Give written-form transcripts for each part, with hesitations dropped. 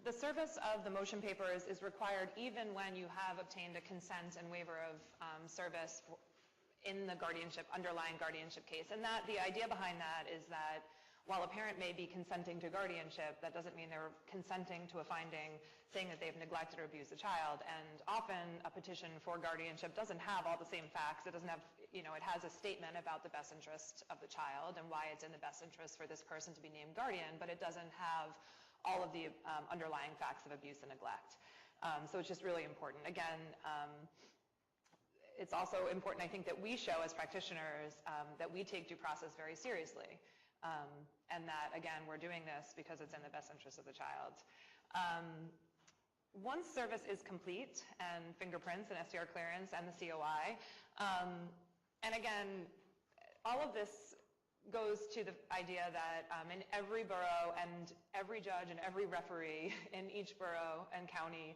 The service of the motion papers is required even when you have obtained a consent and waiver of service in the underlying guardianship case. And the idea behind that is that while a parent may be consenting to guardianship, that doesn't mean they're consenting to a finding saying that they've neglected or abused the child. And often a petition for guardianship doesn't have all the same facts. It doesn't have, it has a statement about the best interest of the child and why it's in the best interest for this person to be named guardian, but it doesn't have all of the underlying facts of abuse and neglect. So it's just really important. Again, it's also important, I think, that we show as practitioners that we take due process very seriously. And that, again, we're doing this because it's in the best interest of the child. Once service is complete, and fingerprints and STR clearance and the COI, and again, all of this goes to the idea that in every borough and every judge and every referee in each borough and county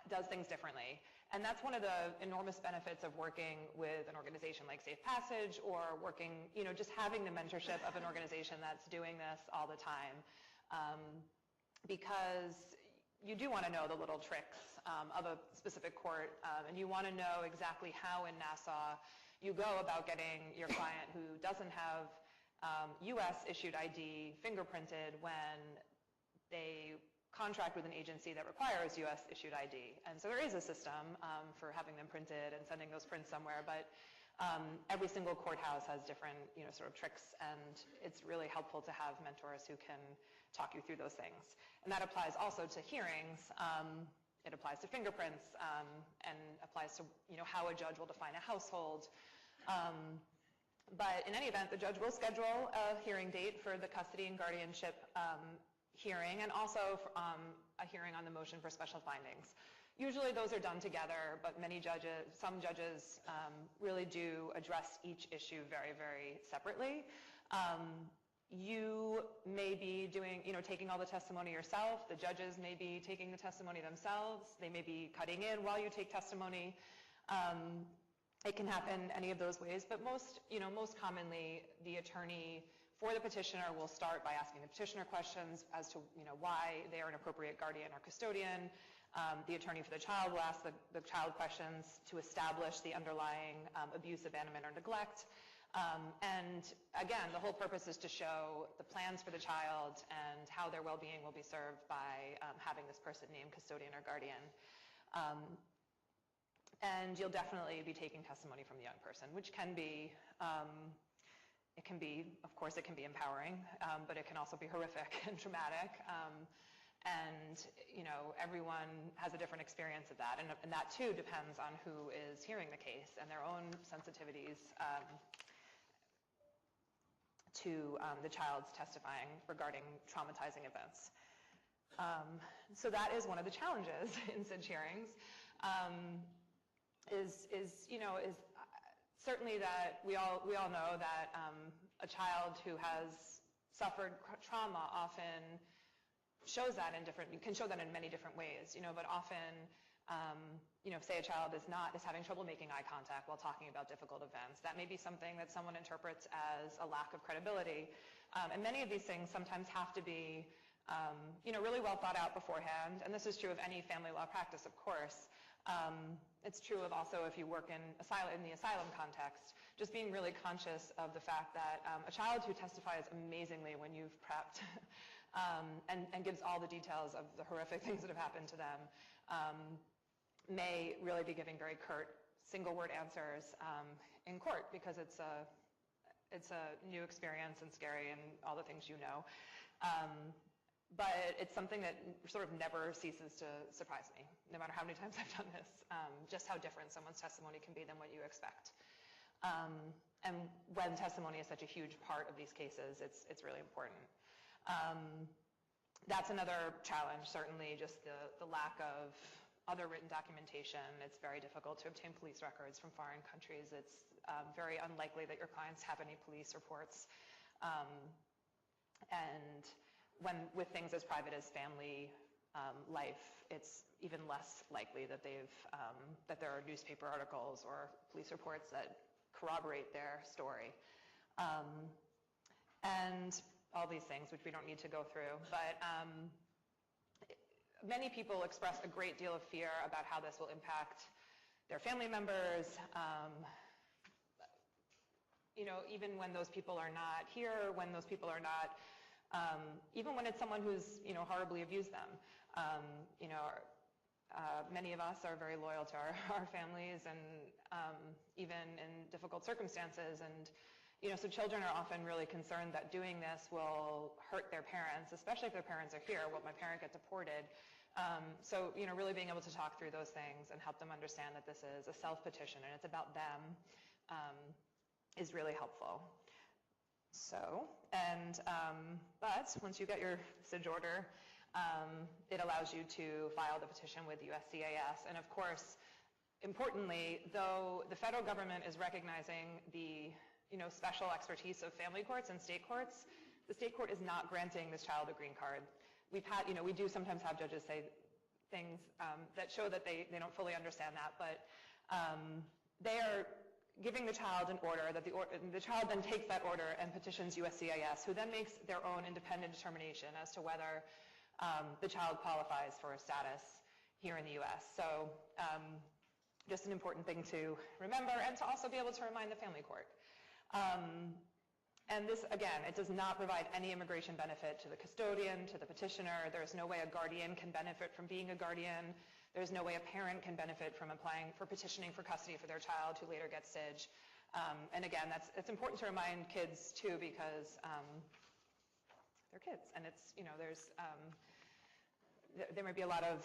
does things differently. And that's one of the enormous benefits of working with an organization like Safe Passage, or working, just having the mentorship of an organization that's doing this all the time. Because you do want to know the little tricks of a specific court, and you want to know exactly how in Nassau you go about getting your client who doesn't have US issued ID fingerprinted when they contract with an agency that requires US issued ID. And so there is a system for having them printed and sending those prints somewhere, but every single courthouse has different sort of tricks, and it's really helpful to have mentors who can talk you through those things. And that applies also to hearings. It applies to fingerprints, and applies to how a judge will define a household. But in any event, the judge will schedule a hearing date for the custody and guardianship hearing, and also a hearing on the motion for special findings. Usually those are done together, but some judges really do address each issue very, very separately. You may be taking all the testimony yourself. The judges may be taking the testimony themselves. They may be cutting in while you take testimony. It can happen any of those ways, but most commonly, the attorney for the petitioner will start by asking the petitioner questions as to why they are an appropriate guardian or custodian. The attorney for the child will ask the child questions to establish the underlying abuse, abandonment, or neglect. And again, the whole purpose is to show the plans for the child and how their well-being will be served by having this person named custodian or guardian. And you'll definitely be taking testimony from the young person, which can be, of course, it can be empowering, but it can also be horrific and traumatic. And everyone has a different experience of that, and that too depends on who is hearing the case and their own sensitivities to the child's testifying regarding traumatizing events. So that is one of the challenges in such hearings. Is certainly that we all know that a child who has suffered trauma often shows that can show that in many different ways, but often, say a child is having trouble making eye contact while talking about difficult events. That may be something that someone interprets as a lack of credibility. And many of these things sometimes have to be, really well thought out beforehand. And this is true of any family law practice, of course. It's true of also if you work in the asylum context, just being really conscious of the fact that a child who testifies amazingly when you've prepped and gives all the details of the horrific things that have happened to them may really be giving very curt single-word answers in court, because it's a new experience and scary and all the things But it's something that sort of never ceases to surprise me, no matter how many times I've done this, just how different someone's testimony can be than what you expect. And when testimony is such a huge part of these cases, it's really important. That's another challenge, certainly, just the lack of other written documentation. It's very difficult to obtain police records from foreign countries. It's very unlikely that your clients have any police reports. And with things as private as family life, it's even less likely that that there are newspaper articles or police reports that corroborate their story. And all these things, which we don't need to go through. But many people express a great deal of fear about how this will impact their family members, even when those people are not here, when those people are not, even when it's someone who's, horribly abused them. Many of us are very loyal to our families, and even in difficult circumstances. And so children are often really concerned that doing this will hurt their parents, especially if their parents are here. Will my parent get deported? So really being able to talk through those things and help them understand that this is a self-petition and it's about them is really helpful. So, but once you get your SIDGE order, it allows you to file the petition with USCIS. And of course, importantly, though the federal government is recognizing the special expertise of family courts and state courts, the state court is not granting this child a green card. We've had, we do sometimes have judges say things that show that they don't fully understand that, but they are giving the child an order that the child then takes that order and petitions USCIS, who then makes their own independent determination as to whether the child qualifies for a status here in the U.S. So just an important thing to remember, and to also be able to remind the family court. And this, again, it does not provide any immigration benefit to the custodian, to the petitioner. There's no way a guardian can benefit from being a guardian. There's no way a parent can benefit from petitioning for custody for their child who later gets SIDGE. And again, it's important to remind kids too, because they're kids, and it's, there might be a lot of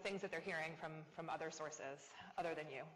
things that they're hearing from other sources other than you.